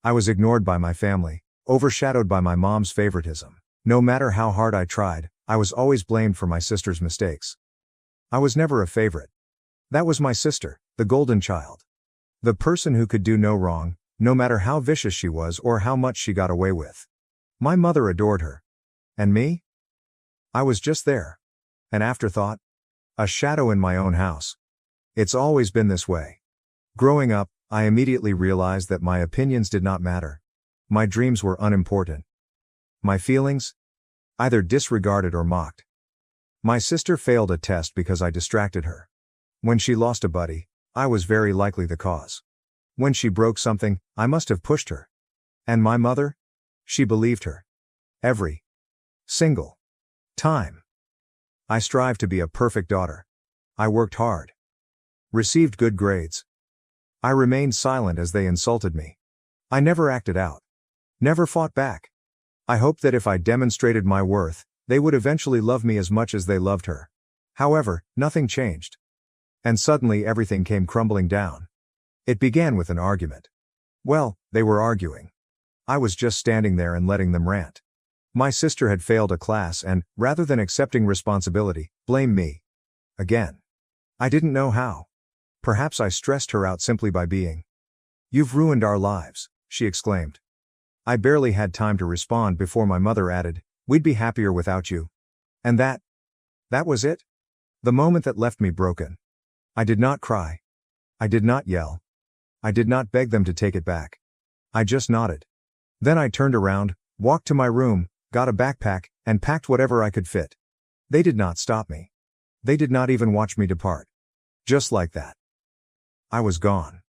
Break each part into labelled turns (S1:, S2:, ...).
S1: I was ignored by my family, overshadowed by my mom's favoritism. No matter how hard I tried, I was always blamed for my sister's mistakes. I was never a favorite. That was my sister, the golden child. The person who could do no wrong, no matter how vicious she was or how much she got away with. My mother adored her. And me? I was just there. An afterthought. A shadow in my own house. It's always been this way. Growing up, I immediately realized that my opinions did not matter. My dreams were unimportant. My feelings? Either disregarded or mocked. My sister failed a test because I distracted her. When she lost a buddy, I was very likely the cause. When she broke something, I must have pushed her. And my mother? She believed her. Every single time. I strived to be a perfect daughter. I worked hard. Received good grades. I remained silent as they insulted me. I never acted out. Never fought back. I hoped that if I demonstrated my worth, they would eventually love me as much as they loved her. However, nothing changed. And suddenly everything came crumbling down. It began with an argument. Well, they were arguing. I was just standing there and letting them rant. My sister had failed a class and, rather than accepting responsibility, blamed me. Again. I didn't know how. Perhaps I stressed her out simply by being. "You've ruined our lives," she exclaimed. I barely had time to respond before my mother added, "We'd be happier without you." And that was it? The moment that left me broken. I did not cry. I did not yell. I did not beg them to take it back. I just nodded. Then I turned around, walked to my room, got a backpack, and packed whatever I could fit. They did not stop me. They did not even watch me depart. Just like that. I was gone.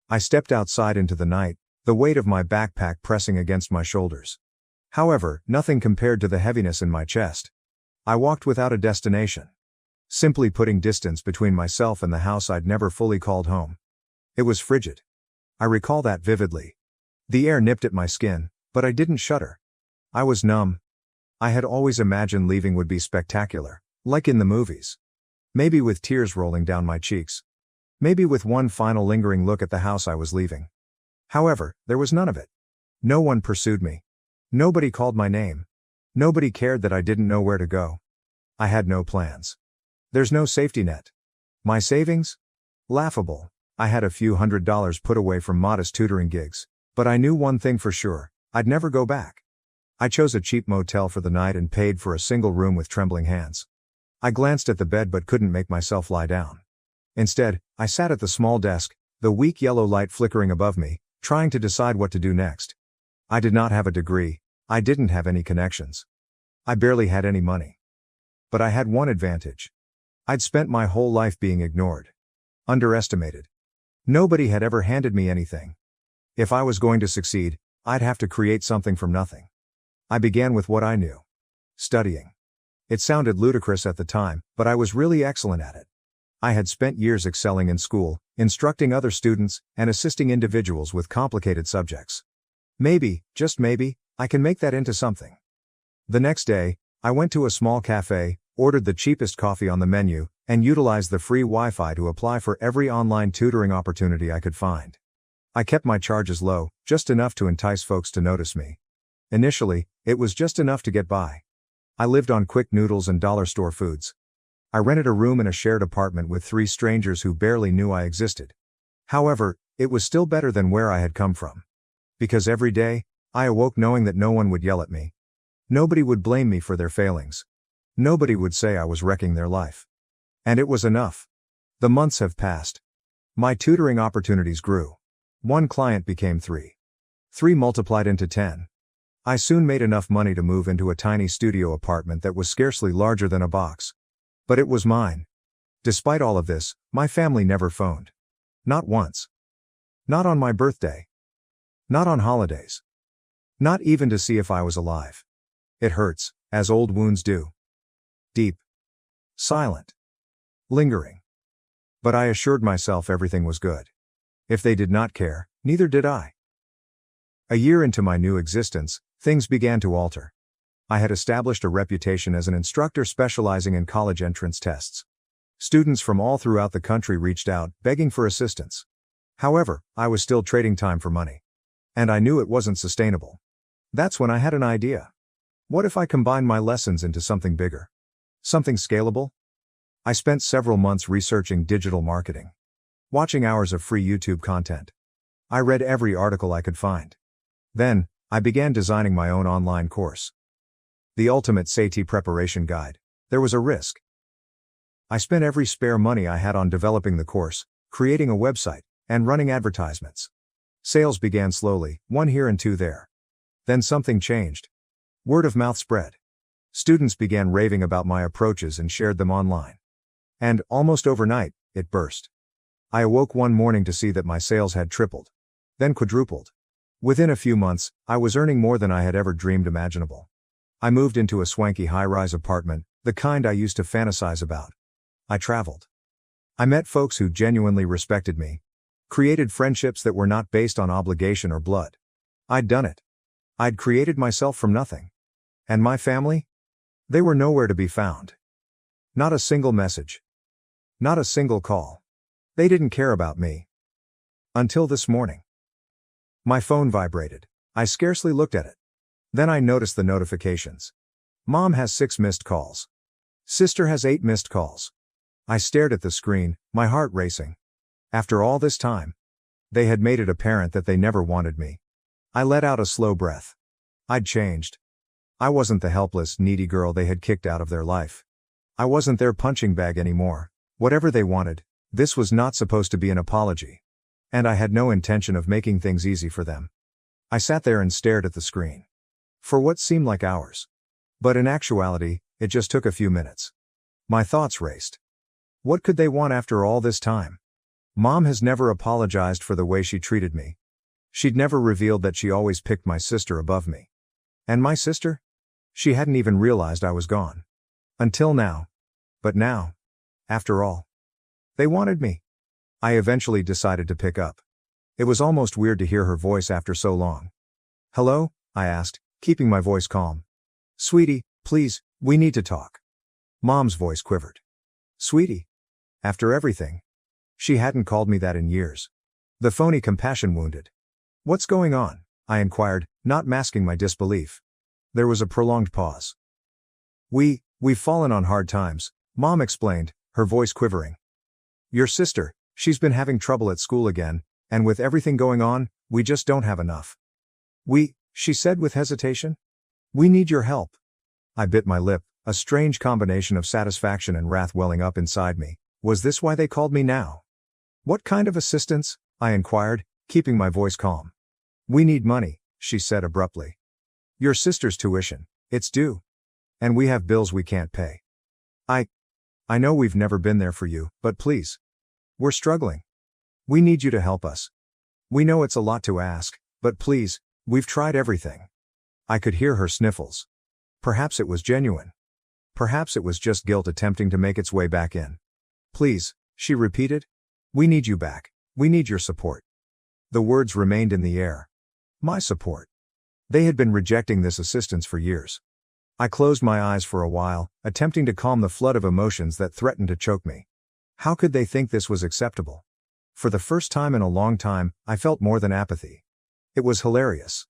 S1: I stepped outside into the night, the weight of my backpack pressing against my shoulders. However, nothing compared to the heaviness in my chest. I walked without a destination. Simply putting distance between myself and the house I'd never fully called home. It was frigid. I recall that vividly. The air nipped at my skin, but I didn't shudder. I was numb. I had always imagined leaving would be spectacular, like in the movies. Maybe with tears rolling down my cheeks. Maybe with one final lingering look at the house I was leaving. However, there was none of it. No one pursued me. Nobody called my name. Nobody cared that I didn't know where to go. I had no plans. There's no safety net. My savings? Laughable. I had a few $100s put away from modest tutoring gigs. But I knew one thing for sure, I'd never go back. I chose a cheap motel for the night and paid for a single room with trembling hands. I glanced at the bed but couldn't make myself lie down. Instead, I sat at the small desk, the weak yellow light flickering above me, trying to decide what to do next. I did not have a degree, I didn't have any connections. I barely had any money. But I had one advantage. I'd spent my whole life being ignored. Underestimated. Nobody had ever handed me anything. If I was going to succeed, I'd have to create something from nothing. I began with what I knew. Studying. It sounded ludicrous at the time, but I was really excellent at it. I had spent years excelling in school, instructing other students, and assisting individuals with complicated subjects. Maybe, just maybe, I can make that into something. The next day, I went to a small cafe, ordered the cheapest coffee on the menu, and utilized the free Wi-Fi to apply for every online tutoring opportunity I could find. I kept my charges low, just enough to entice folks to notice me. Initially, it was just enough to get by. I lived on quick noodles and dollar store foods. I rented a room in a shared apartment with 3 strangers who barely knew I existed. However, it was still better than where I had come from. Because every day, I awoke knowing that no one would yell at me. Nobody would blame me for their failings. Nobody would say I was wrecking their life. And it was enough. The months have passed. My tutoring opportunities grew. 1 client became 3. 3 multiplied into 10. I soon made enough money to move into a tiny studio apartment that was scarcely larger than a box. But it was mine. Despite all of this, my family never phoned. Not once. Not on my birthday. Not on holidays. Not even to see if I was alive. It hurts, as old wounds do. Deep. Silent. Lingering. But I assured myself everything was good. If they did not care, neither did I. A year into my new existence, things began to alter. I had established a reputation as an instructor specializing in college entrance tests. Students from all throughout the country reached out, begging for assistance. However, I was still trading time for money. And I knew it wasn't sustainable. That's when I had an idea. What if I combined my lessons into something bigger? Something scalable? I spent several months researching digital marketing, watching hours of free YouTube content. I read every article I could find. Then, I began designing my own online course. The ultimate SAT preparation guide. There was a risk. I spent every spare money I had on developing the course, creating a website, and running advertisements. Sales began slowly, one here and two there. Then something changed. Word of mouth spread. Students began raving about my approaches and shared them online. And, almost overnight, it burst. I awoke one morning to see that my sales had tripled. Then quadrupled. Within a few months, I was earning more than I had ever dreamed imaginable. I moved into a swanky high-rise apartment, the kind I used to fantasize about. I traveled. I met folks who genuinely respected me. Created friendships that were not based on obligation or blood. I'd done it. I'd created myself from nothing. And my family? They were nowhere to be found. Not a single message. Not a single call. They didn't care about me. Until this morning. My phone vibrated. I scarcely looked at it. Then I noticed the notifications. Mom has 6 missed calls. Sister has 8 missed calls. I stared at the screen, my heart racing. After all this time, they had made it apparent that they never wanted me. I let out a slow breath. I'd changed. I wasn't the helpless, needy girl they had kicked out of their life. I wasn't their punching bag anymore. Whatever they wanted, this was not supposed to be an apology. And I had no intention of making things easy for them. I sat there and stared at the screen. For what seemed like hours. But in actuality, it just took a few minutes. My thoughts raced. What could they want after all this time? Mom has never apologized for the way she treated me. She'd never revealed that she always picked my sister above me. And my sister? She hadn't even realized I was gone. Until now. But now. After all. They wanted me. I eventually decided to pick up. It was almost weird to hear her voice after so long. Hello? I asked, keeping my voice calm. Sweetie, please, we need to talk. Mom's voice quivered. Sweetie? After everything? She hadn't called me that in years. The phony compassion wounded. What's going on? I inquired, not masking my disbelief. There was a prolonged pause. We've fallen on hard times, Mom explained, her voice quivering. Your sister, she's been having trouble at school again, and with everything going on, we just don't have enough. She said with hesitation. We need your help. I bit my lip, a strange combination of satisfaction and wrath welling up inside me. Was this why they called me now? What kind of assistance? I inquired, keeping my voice calm. We need money, she said abruptly. Your sister's tuition, it's due. And we have bills we can't pay. I know we've never been there for you, but please. We're struggling. We need you to help us. We know it's a lot to ask, but please, we've tried everything. I could hear her sniffles. Perhaps it was genuine. Perhaps it was just guilt attempting to make its way back in. Please, she repeated. We need you back. We need your support. The words remained in the air. My support. They had been rejecting this assistance for years. I closed my eyes for a while, attempting to calm the flood of emotions that threatened to choke me. How could they think this was acceptable? For the first time in a long time, I felt more than apathy. It was hilarious.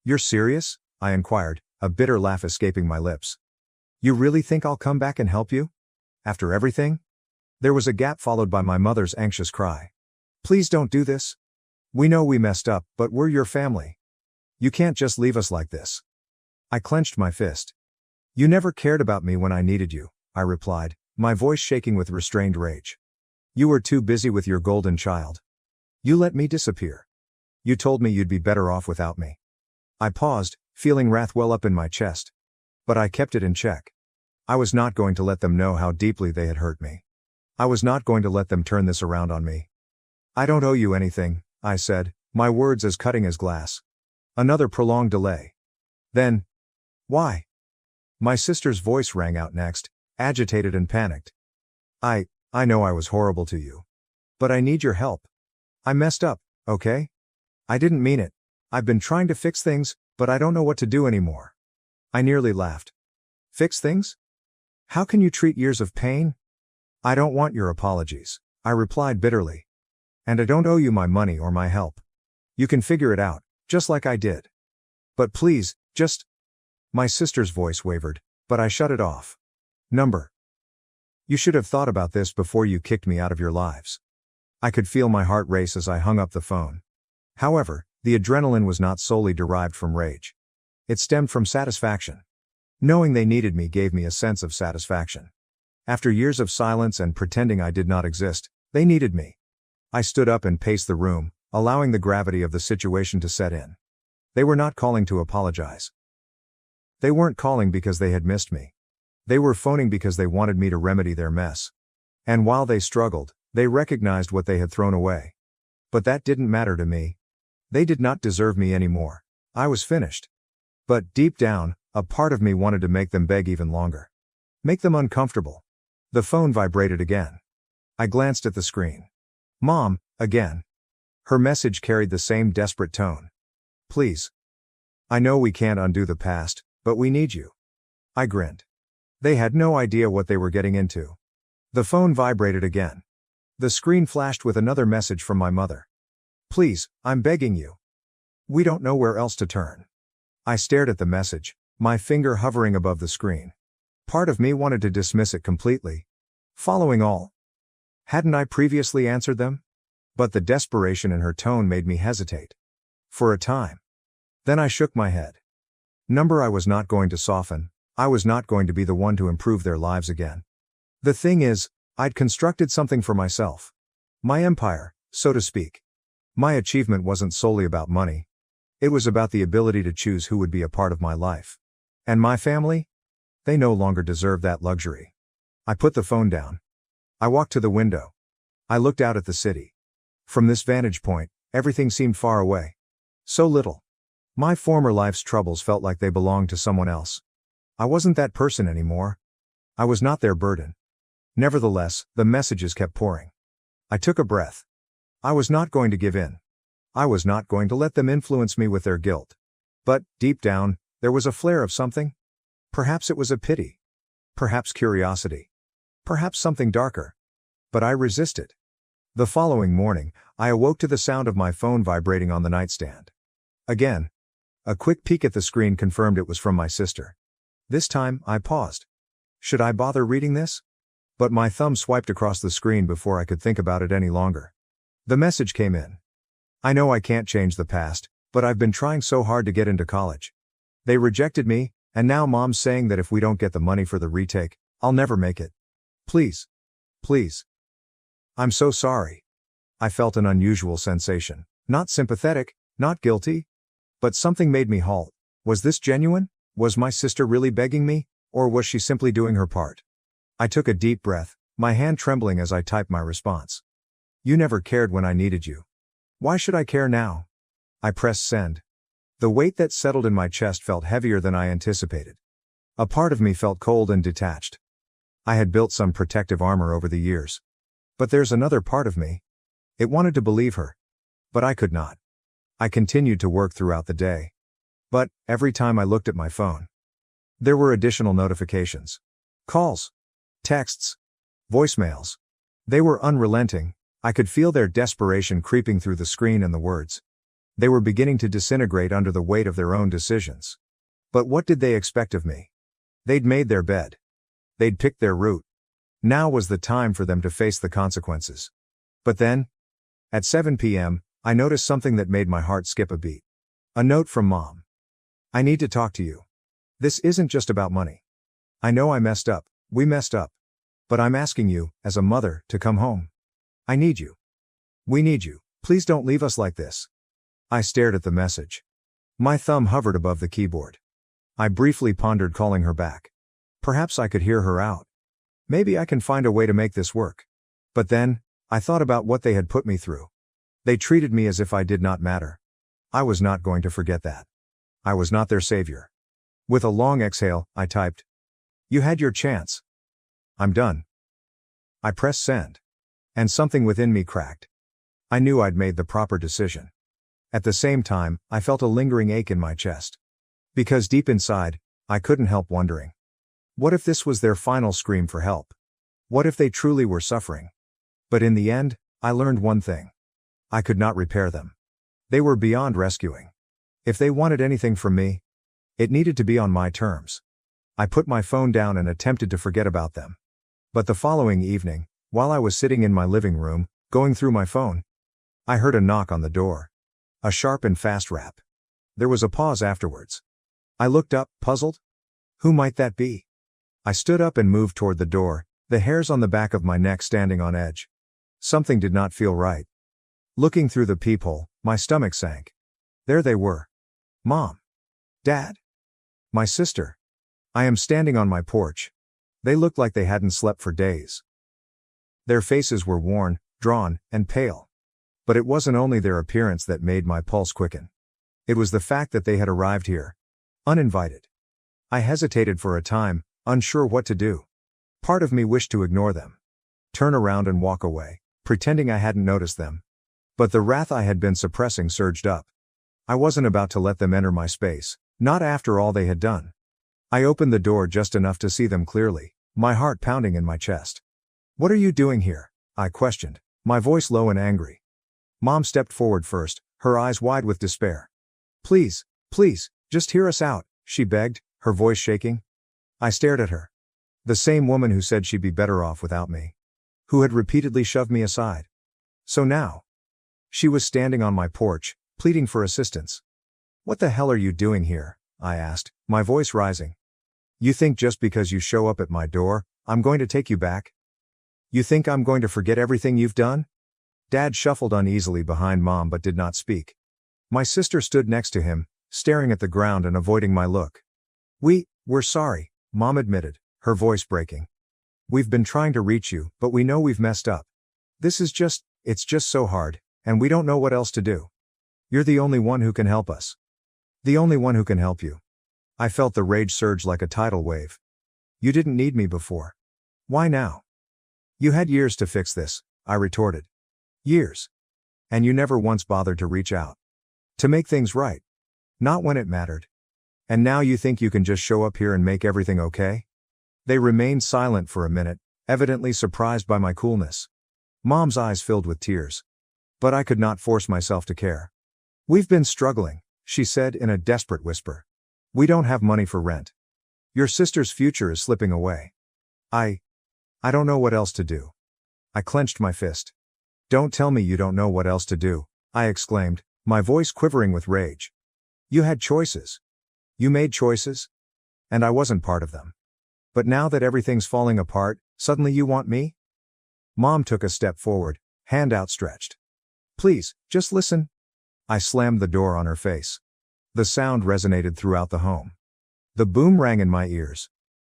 S1: You're serious? I inquired, a bitter laugh escaping my lips. You really think I'll come back and help you? After everything? There was a gap followed by my mother's anxious cry. Please don't do this. We know we messed up, but we're your family. You can't just leave us like this. I clenched my fist. You never cared about me when I needed you, I replied, my voice shaking with restrained rage. You were too busy with your golden child. You let me disappear. You told me you'd be better off without me. I paused, feeling wrath well up in my chest. But I kept it in check. I was not going to let them know how deeply they had hurt me. I was not going to let them turn this around on me. I don't owe you anything, I said, my words as cutting as glass. Another prolonged delay. Then, why? My sister's voice rang out next, agitated and panicked. I know I was horrible to you. But I need your help. I messed up, okay? I didn't mean it. I've been trying to fix things, but I don't know what to do anymore. I nearly laughed. Fix things? How can you treat years of pain? I don't want your apologies, I replied bitterly. And I don't owe you my money or my help. You can figure it out, Just like I did. But please, just. My sister's voice wavered, but I shut it off. Number. You should have thought about this before you kicked me out of your lives. I could feel my heart race as I hung up the phone. However, the adrenaline was not solely derived from rage. It stemmed from satisfaction. Knowing they needed me gave me a sense of satisfaction. After years of silence and pretending I did not exist, they needed me. I stood up and paced the room, allowing the gravity of the situation to set in. They were not calling to apologize. They weren't calling because they had missed me. They were phoning because they wanted me to remedy their mess. And while they struggled, they recognized what they had thrown away. But that didn't matter to me. They did not deserve me anymore. I was finished. But deep down, a part of me wanted to make them beg even longer. Make them uncomfortable. The phone vibrated again. I glanced at the screen. Mom, again. Her message carried the same desperate tone. Please. I know we can't undo the past, but we need you. I grinned. They had no idea what they were getting into. The phone vibrated again. The screen flashed with another message from my mother. Please, I'm begging you. We don't know where else to turn. I stared at the message, my finger hovering above the screen. Part of me wanted to dismiss it completely. Following all. Hadn't I previously answered them? But the desperation in her tone made me hesitate. For a time. Then I shook my head. Number, I was not going to soften. I was not going to be the one to improve their lives again. The thing is, I'd constructed something for myself. My empire, so to speak. My achievement wasn't solely about money. It was about the ability to choose who would be a part of my life. And my family? They no longer deserve that luxury. I put the phone down. I walked to the window. I looked out at the city. From this vantage point, everything seemed far away. So little. My former life's troubles felt like they belonged to someone else. I wasn't that person anymore. I was not their burden. Nevertheless, the messages kept pouring. I took a breath. I was not going to give in. I was not going to let them influence me with their guilt. But, deep down, there was a flare of something. Perhaps it was a pity. Perhaps curiosity. Perhaps something darker. But I resisted. The following morning, I awoke to the sound of my phone vibrating on the nightstand. Again. A quick peek at the screen confirmed it was from my sister. This time, I paused. Should I bother reading this? But my thumb swiped across the screen before I could think about it any longer. The message came in. I know I can't change the past, but I've been trying so hard to get into college. They rejected me, and now Mom's saying that if we don't get the money for the retake, I'll never make it. Please. Please. I'm so sorry. I felt an unusual sensation. Not sympathetic, not guilty. But something made me halt. Was this genuine? Was my sister really begging me, or was she simply doing her part? I took a deep breath, my hand trembling as I typed my response. You never cared when I needed you. Why should I care now? I pressed send. The weight that settled in my chest felt heavier than I anticipated. A part of me felt cold and detached. I had built some protective armor over the years. But there's another part of me. It wanted to believe her. But I could not. I continued to work throughout the day. But, every time I looked at my phone, there were additional notifications. Calls. Texts. Voicemails. They were unrelenting. I could feel their desperation creeping through the screen and the words. They were beginning to disintegrate under the weight of their own decisions. But what did they expect of me? They'd made their bed. They'd picked their route. Now was the time for them to face the consequences. But then, at 7 p.m., I noticed something that made my heart skip a beat. A note from Mom. I need to talk to you. This isn't just about money. I know I messed up, we messed up. But I'm asking you, as a mother, to come home. I need you. We need you. Please don't leave us like this. I stared at the message. My thumb hovered above the keyboard. I briefly pondered calling her back. Perhaps I could hear her out. Maybe I can find a way to make this work. But then, I thought about what they had put me through. They treated me as if I did not matter. I was not going to forget that. I was not their savior. With a long exhale, I typed. You had your chance. I'm done. I pressed send. And something within me cracked. I knew I'd made the proper decision. At the same time, I felt a lingering ache in my chest. Because deep inside, I couldn't help wondering. What if this was their final scream for help? What if they truly were suffering? But in the end, I learned one thing. I could not repair them. They were beyond rescuing. If they wanted anything from me, it needed to be on my terms. I put my phone down and attempted to forget about them. But the following evening, while I was sitting in my living room, going through my phone, I heard a knock on the door. A sharp and fast rap. There was a pause afterwards. I looked up, puzzled. Who might that be? I stood up and moved toward the door, the hairs on the back of my neck standing on edge. Something did not feel right. Looking through the peephole, my stomach sank. There they were. Mom. Dad. My sister. I am standing on my porch. They looked like they hadn't slept for days. Their faces were worn, drawn, and pale. But it wasn't only their appearance that made my pulse quicken. It was the fact that they had arrived here. Uninvited. I hesitated for a time, unsure what to do. Part of me wished to ignore them. Turn around and walk away, pretending I hadn't noticed them. But the wrath I had been suppressing surged up. I wasn't about to let them enter my space, not after all they had done. I opened the door just enough to see them clearly, my heart pounding in my chest. "What are you doing here?" I questioned, my voice low and angry. Mom stepped forward first, her eyes wide with despair. Please, just hear us out," she begged, her voice shaking. I stared at her. The same woman who said she'd be better off without me. Who had repeatedly shoved me aside. So now, she was standing on my porch, pleading for assistance. "What the hell are you doing here?" I asked, my voice rising. "You think just because you show up at my door, I'm going to take you back? You think I'm going to forget everything you've done?" Dad shuffled uneasily behind Mom but did not speak. My sister stood next to him, staring at the ground and avoiding my look. We're sorry," Mom admitted, her voice breaking. "We've been trying to reach you, but we know we've messed up. It's just so hard, and we don't know what else to do. You're the only one who can help us. The only one who can help you." I felt the rage surge like a tidal wave. "You didn't need me before. Why now?" "You had years to fix this," I retorted. "Years. And you never once bothered to reach out. To make things right. Not when it mattered. And now you think you can just show up here and make everything okay?" They remained silent for a minute, evidently surprised by my coolness. Mom's eyes filled with tears. But I could not force myself to care. "We've been struggling," she said in a desperate whisper. "We don't have money for rent. Your sister's future is slipping away. I don't know what else to do." I clenched my fist. "Don't tell me you don't know what else to do," I exclaimed, my voice quivering with rage. "You had choices. You made choices. And I wasn't part of them. But now that everything's falling apart, suddenly you want me?" Mom took a step forward, hand outstretched. "Please, just listen." I slammed the door on her face. The sound resonated throughout the home. The boom rang in my ears.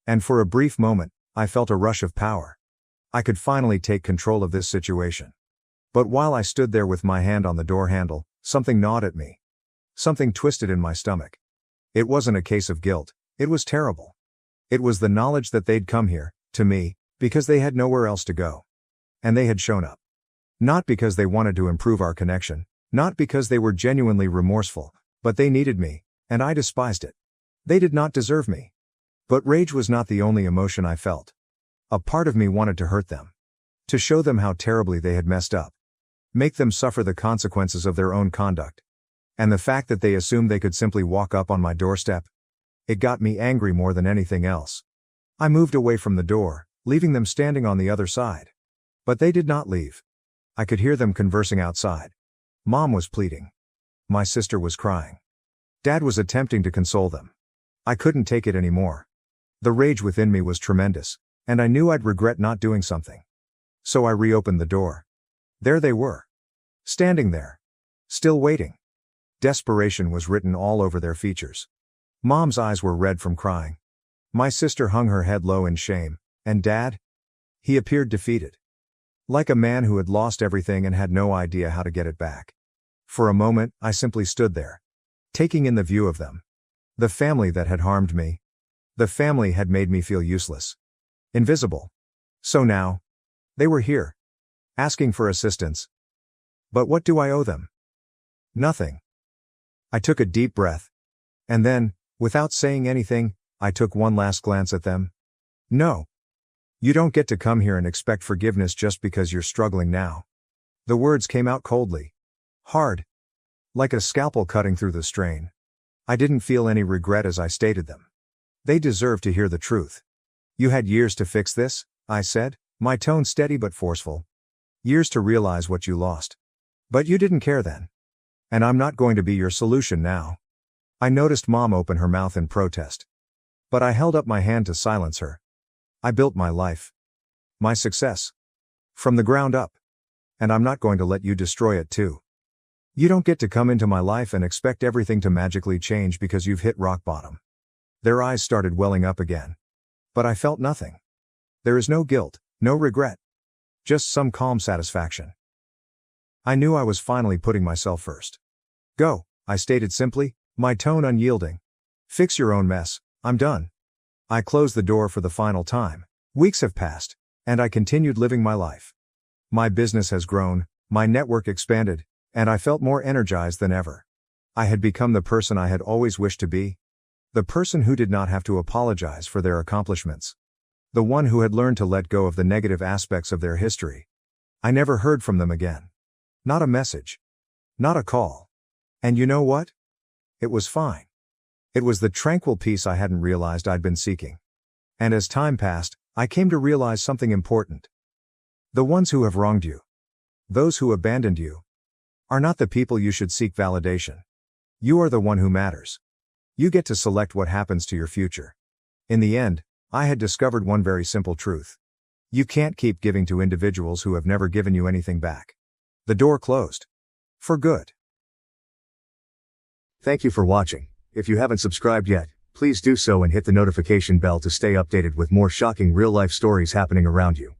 S1: And for a brief moment, I felt a rush of power. I could finally take control of this situation. But while I stood there with my hand on the door handle, something gnawed at me. Something twisted in my stomach. It wasn't a case of guilt, it was terrible. It was the knowledge that they'd come here, to me, because they had nowhere else to go. And they had shown up. Not because they wanted to improve our connection, not because they were genuinely remorseful, but they needed me, and I despised it. They did not deserve me. But rage was not the only emotion I felt. A part of me wanted to hurt them. To show them how terribly they had messed up. Make them suffer the consequences of their own conduct. And the fact that they assumed they could simply walk up on my doorstep. It got me angry more than anything else. I moved away from the door, leaving them standing on the other side. But they did not leave. I could hear them conversing outside. Mom was pleading. My sister was crying. Dad was attempting to console them. I couldn't take it anymore. The rage within me was tremendous, and I knew I'd regret not doing something. So I reopened the door. There they were. Standing there. Still waiting. Desperation was written all over their features. Mom's eyes were red from crying. My sister hung her head low in shame, and Dad? He appeared defeated. Like a man who had lost everything and had no idea how to get it back. For a moment, I simply stood there, taking in the view of them. The family that had harmed me. The family had made me feel useless. Invisible. So now, they were here. Asking for assistance. But what do I owe them? Nothing. I took a deep breath. And then, without saying anything, I took one last glance at them. No. You don't get to come here and expect forgiveness just because you're struggling now. The words came out coldly. Hard. Like a scalpel cutting through the strain. I didn't feel any regret as I stated them. They deserved to hear the truth. You had years to fix this, I said, my tone steady but forceful. Years to realize what you lost. But you didn't care then. And I'm not going to be your solution now. I noticed Mom open her mouth in protest. But I held up my hand to silence her. I built my life. My success. From the ground up. And I'm not going to let you destroy it too. You don't get to come into my life and expect everything to magically change because you've hit rock bottom. Their eyes started welling up again. But I felt nothing. There is no guilt, no regret. Just some calm satisfaction. I knew I was finally putting myself first. Go, I stated simply, my tone unyielding. Fix your own mess, I'm done. I closed the door for the final time. Weeks have passed, and I continued living my life. My business has grown, my network expanded, and I felt more energized than ever. I had become the person I had always wished to be. The person who did not have to apologize for their accomplishments. The one who had learned to let go of the negative aspects of their history. I never heard from them again. Not a message. Not a call. And you know what? It was fine. It was the tranquil peace I hadn't realized I'd been seeking. And as time passed, I came to realize something important. The ones who have wronged you, those who abandoned you, are not the people you should seek validation. You are the one who matters. You get to select what happens to your future. In the end, I had discovered one very simple truth. You can't keep giving to individuals who have never given you anything back. The door closed. For good. Thank you for watching. If you haven't subscribed yet, please do so and hit the notification bell to stay updated with more shocking real-life stories happening around you.